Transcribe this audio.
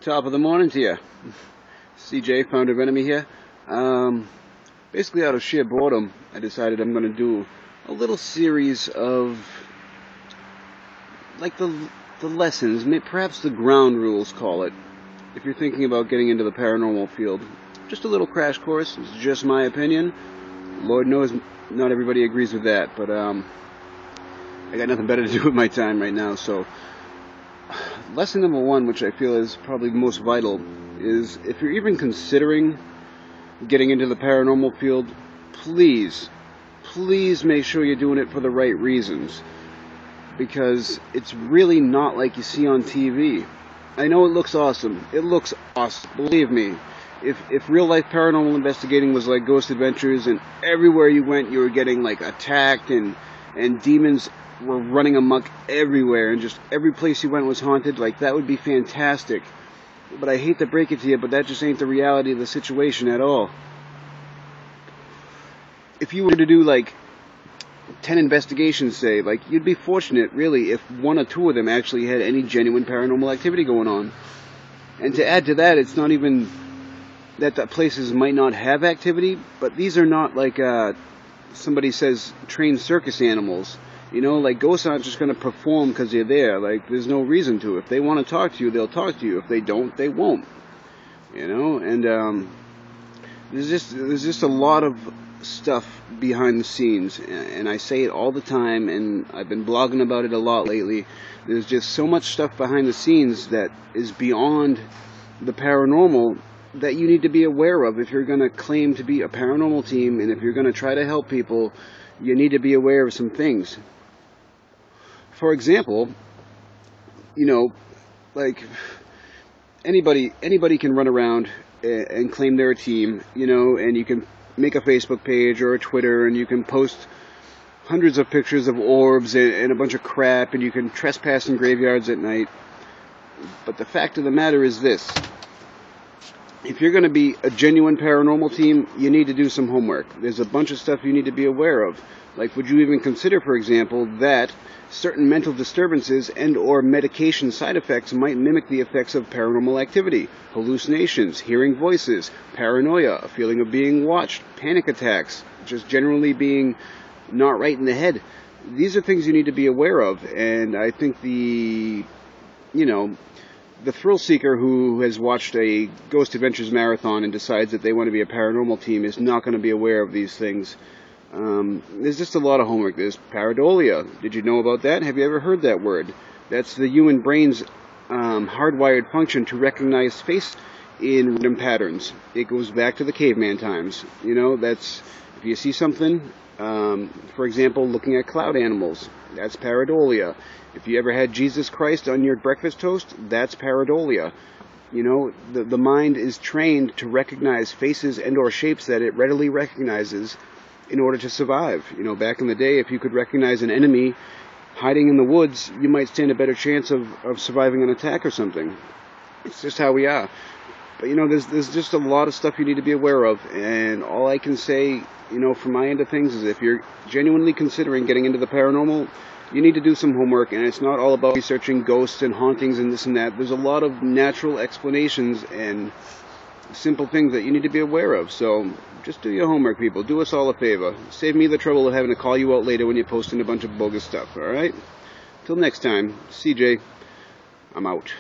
Top of the morning to you. CJ, founder of E.N.E.M.I here. Basically out of sheer boredom, I decided I'm going to do a little series of, like, the lessons, perhaps the ground rules, call it, if you're thinking about getting into the paranormal field. Just a little crash course. It's just my opinion. Lord knows not everybody agrees with that, but I got nothing better to do with my time right now. So lesson number one, which I feel is probably most vital, is if you're even considering getting into the paranormal field, please make sure you're doing it for the right reasons, because it's really not like you see on TV. I know it looks awesome. It looks awesome. Believe me, if real life paranormal investigating was like Ghost Adventures and everywhere you went you were getting like attacked and demons were running amok everywhere and just every place you went was haunted, like, that would be fantastic. But I hate to break it to you, but that just ain't the reality of the situation at all. If you were to do like 10 investigations, say, like, you'd be fortunate really if one or two of them actually had any genuine paranormal activity going on. And to add to that, it's not even that the places might not have activity, but these are not like somebody says trained circus animals. You know, like, ghosts aren't just going to perform because they're there. Like, there's no reason to. If they want to talk to you, they'll talk to you. If they don't, they won't. You know, and there's just a lot of stuff behind the scenes, and I say it all the time, and I've been blogging about it a lot lately. There's just so much stuff behind the scenes that is beyond the paranormal that you need to be aware of if you're going to claim to be a paranormal team, and if you're going to try to help people, you need to be aware of some things. For example, you know, like, anybody can run around and claim they're a team, you know, and you can make a Facebook page or a Twitter, and you can post hundreds of pictures of orbs and a bunch of crap, and you can trespass in graveyards at night. But the fact of the matter is this: if you're going to be a genuine paranormal team, you need to do some homework. There's a bunch of stuff you need to be aware of. Like, would you even consider, for example, that certain mental disturbances and or medication side effects might mimic the effects of paranormal activity? Hallucinations, hearing voices, paranoia, a feeling of being watched, panic attacks, just generally being not right in the head. These are things you need to be aware of, and I think the thrill seeker who has watched a Ghost Adventures marathon and decides that they want to be a paranormal team is not going to be aware of these things. There's just a lot of homework. There's pareidolia. Did you know about that? Have you ever heard that word? That's the human brain's hardwired function to recognize face in random patterns. It goes back to the caveman times. You know, that's, if you see something, for example, looking at cloud animals, that's pareidolia. If you ever had Jesus Christ on your breakfast toast, that's pareidolia. You know, the mind is trained to recognize faces and or shapes that it readily recognizes in order to survive. You know, back in the day, if you could recognize an enemy hiding in the woods, you might stand a better chance of surviving an attack or something. It's just how we are. But, you know, there's just a lot of stuff you need to be aware of, and all I can say, you know, from my end of things, is if you're genuinely considering getting into the paranormal, you need to do some homework, and it's not all about researching ghosts and hauntings and this and that. There's a lot of natural explanations and simple things that you need to be aware of. So just do your homework, people. Do us all a favor. Save me the trouble of having to call you out later when you're posting a bunch of bogus stuff, alright? Till next time, CJ, I'm out.